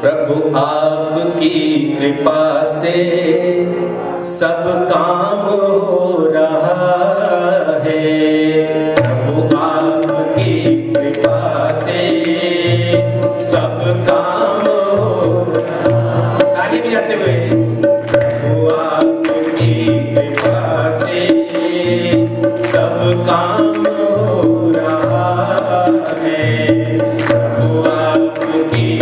प्रभु आपकी कृपा से सब काम हो रहा है। प्रभु आपकी कृपा से सब काम हो, ताली बजाते हुए, प्रभु आपकी कृपा से सब काम हो रहा है। प्रभु आपकी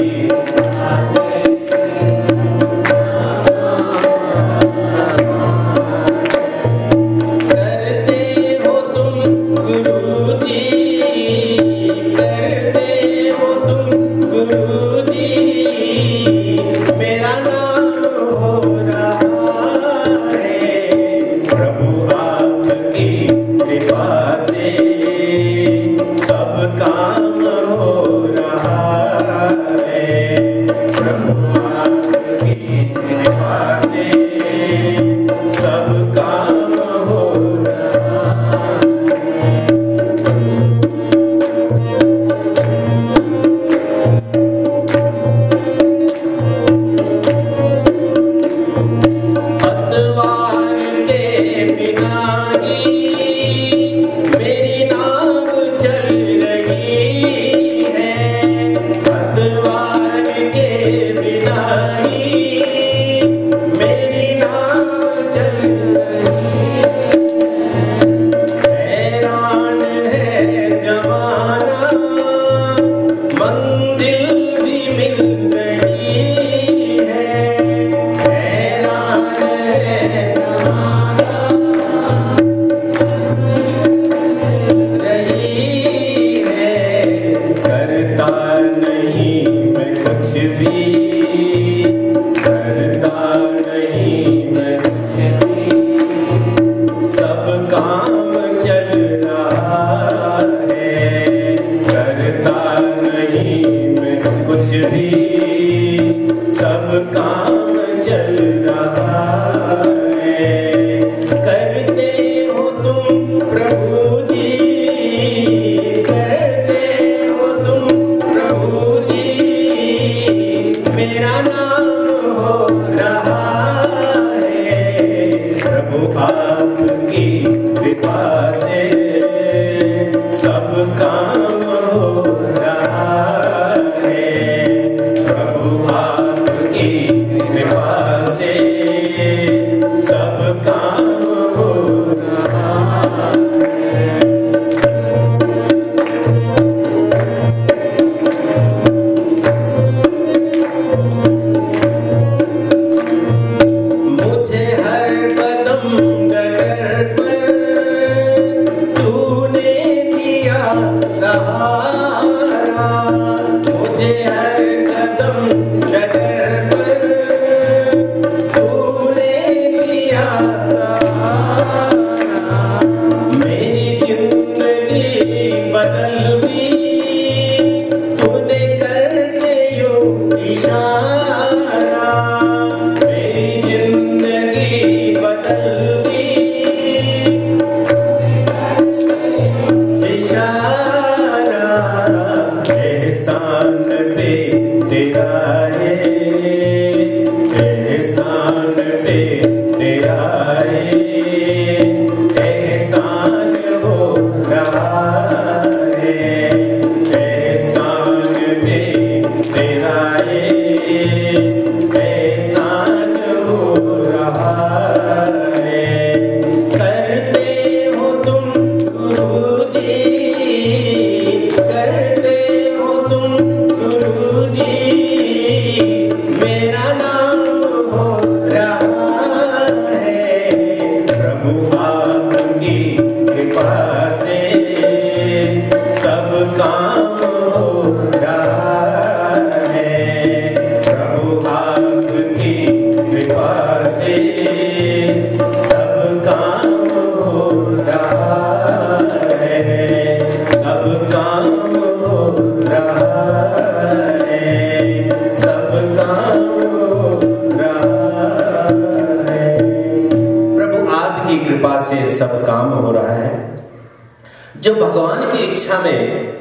जो भगवान की इच्छा में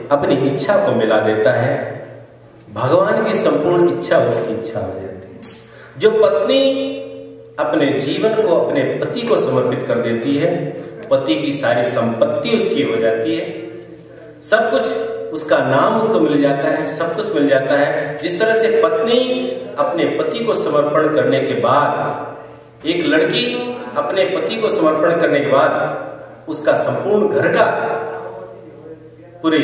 अपनी इच्छा को मिला देता है भगवान की संपूर्ण इच्छा उसकी इच्छा हो जाती है। जो पत्नी अपने जीवन को अपने पति को समर्पित कर देती है, पति की सारी संपत्ति उसकी हो जाती है, सब कुछ उसका नाम उसको मिल जाता है, सब कुछ मिल जाता है। जिस तरह से पत्नी अपने पति को समर्पण करने के बाद, एक लड़की अपने पति को समर्पण करने के बाद उसका संपूर्ण घर का पूरी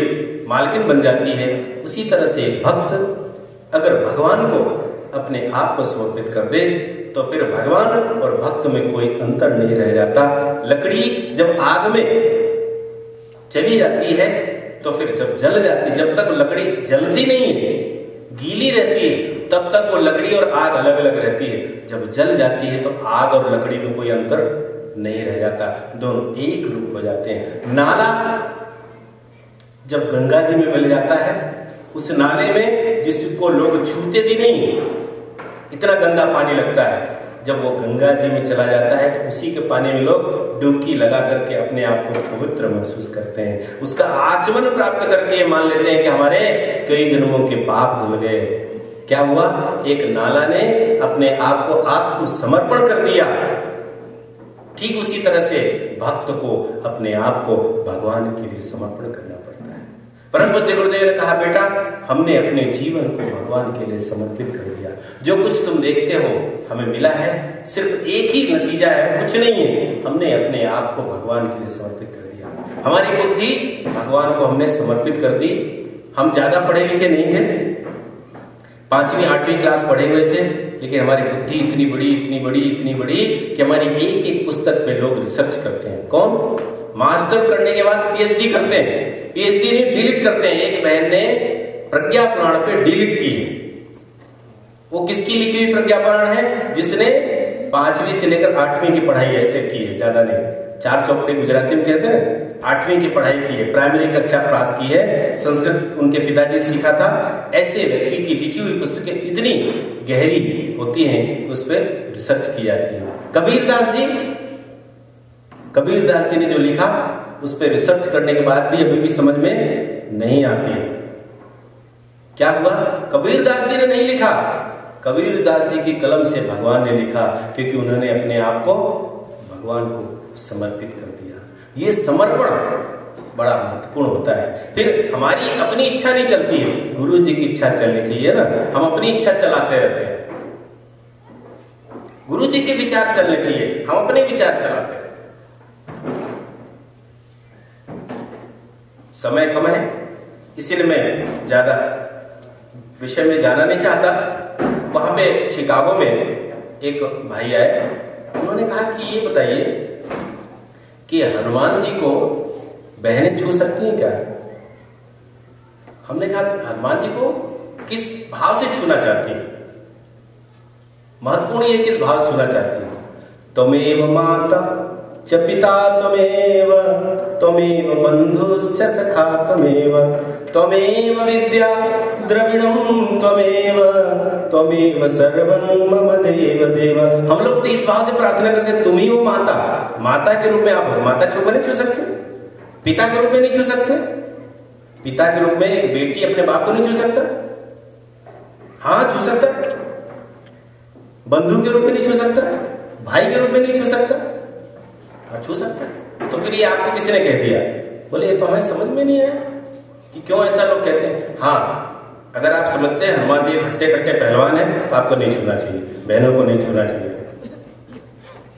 मालकिन बन जाती है, उसी तरह से एक भक्त अगर भगवान को अपने आप को समर्पित कर दे तो फिर भगवान और भक्त में कोई अंतर नहीं रह जाता। लकड़ी जब आग में चली जाती है तो फिर जब जल जाती, जब तक लकड़ी जलती नहीं है, गीली रहती है, तब तक वो लकड़ी और आग अलग अलग रहती है। जब जल जाती है तो आग और लकड़ी में कोई अंतर नहीं रह जाता, दोनों एक रूप हो जाते हैं। नाला जब गंगा जी में मिल जाता है, उस नाले में जिसको लोग छूते भी नहीं, इतना गंदा पानी लगता है, जब वो गंगा जी में चला जाता है तो उसी के पानी में लोग डुबकी लगा करके अपने आप को पवित्र महसूस करते हैं, उसका आचमन प्राप्त करके मान लेते हैं कि हमारे कई जन्मों के पाप धुल गए। क्या हुआ? एक नाला ने अपने आप को आत्मसमर्पण कर दिया। ठीक उसी तरह से भक्त को अपने आप को भगवान के लिए समर्पण करना पड़ता है। परम पूज्य गुरुदेव ने कहा, बेटा हमने अपने जीवन को भगवान के लिए समर्पित कर दिया, जो कुछ तुम देखते हो हमें मिला है सिर्फ एक ही नतीजा है, कुछ नहीं है, हमने अपने आप को भगवान के लिए समर्पित कर दिया। हमारी बुद्धि भगवान को हमने समर्पित कर दी। हम ज्यादा पढ़े लिखे नहीं थे, 5वीं 8वीं क्लास पढ़े हुए थे, लेकिन हमारी बुद्धि इतनी बड़ी कि हमारी एक एक पुस्तक पे लोग रिसर्च करते हैं। कौन? मास्टर करने के बाद पीएचडी करते हैं, पीएचडी नहीं डिलीट करते हैं। एक बहन ने प्रज्ञा पुराण पे डिलीट की है। वो किसकी लिखी हुई प्रज्ञा पुराण है? जिसने 5वीं से लेकर 8वीं की पढ़ाई ऐसे की है, ज्यादा नहीं, 4 चौपड़ी गुजराती में कहते हैं, 8वीं की पढ़ाई की है, प्राइमरी कक्षा पास की है, संस्कृत उनके पिताजी सीखा था। ऐसे व्यक्ति की लिखी हुई पुस्तकें इतनी गहरी होती हैं कि उस पर रिसर्च की जाती है। कबीरदास जी ने जो लिखा उस पर रिसर्च करने के बाद भी अभी भी समझ में नहीं आती है। क्या हुआ? कबीरदास जी ने नहीं लिखा, कबीरदास जी की कलम से भगवान ने लिखा, क्योंकि उन्होंने अपने आप को भगवान को समर्पित कर दिया। ये समर्पण बड़ा महत्वपूर्ण होता है। फिर हमारी अपनी इच्छा नहीं चलती है, गुरु जी की इच्छा चलनी चाहिए ना। हम अपनी इच्छा चलाते रहते हैं, गुरु जी के विचार चलने चाहिए, हम अपने विचार चलाते रहते हैं। समय कम है, इसीलिए मैं ज्यादा विषय में जाना नहीं चाहता। वहां पे शिकागो में एक भाई आए, उन्होंने कहा कि ये बताइए कि हनुमान जी को बहनें छू सकती हैं क्या? हमने कहा हनुमान जी को किस भाव से छूना चाहती हैं? महत्वपूर्ण ये किस भाव से छूना चाहती हैं? त्वमेव माता च पिता त्वमेव, त्वमेव बंधुश्च सखा त्वमेव विद्या द्रविणं त्वमेव सर्वं मम देव देव। हम लोग तो इस भाव से प्रार्थना करते हैं, तुम ही हो माता। माता के रूप में आप हो, माता के रूप में नहीं छू सकते, पिता के रूप में नहीं छू सकते। पिता के रूप में एक बेटी अपने बाप को नहीं छू सकता? हाँ छू सकता। बंधु के रूप में नहीं छू सकता, भाई के रूप में नहीं छू सकता? हाँ छू सकता। तो फिर ये आपको किसी ने कह दिया? बोले ये तो हमें समझ में नहीं आया कि क्यों ऐसा लोग कहते हैं। हाँ, अगर आप समझते हैं हनुमान जी हट्टे कट्टे पहलवान है तो आपको नहीं छूना चाहिए, बहनों को नहीं छूना चाहिए।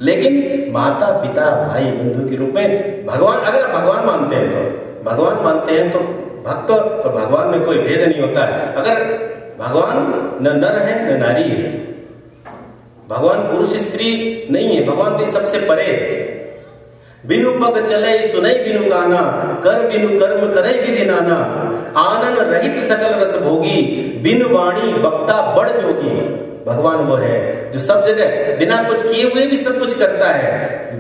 लेकिन माता पिता भाई बंधु के रूप में भगवान, अगर आप भगवान मानते हैं तो भक्त और भगवान में कोई भेद नहीं होता है। अगर भगवान न नर है न नारी है, भगवान पुरुष स्त्री नहीं है, भगवान तो सबसे परे है। बिनु पग चले सुनई बिनु काना, कर बिनु कर्म करे विधि नाना, आनन रहित सकल रस भोगी, बिनु वाणी वक्ता बड़ जोगी। भगवान वो है जो सब जगह बिना कुछ किए हुए भी सब कुछ करता है,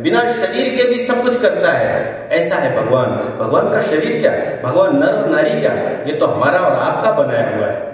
बिना शरीर के भी सब कुछ करता है। ऐसा है भगवान। भगवान का शरीर क्या? भगवान नर और नारी क्या? ये तो हमारा और आपका बनाया हुआ है।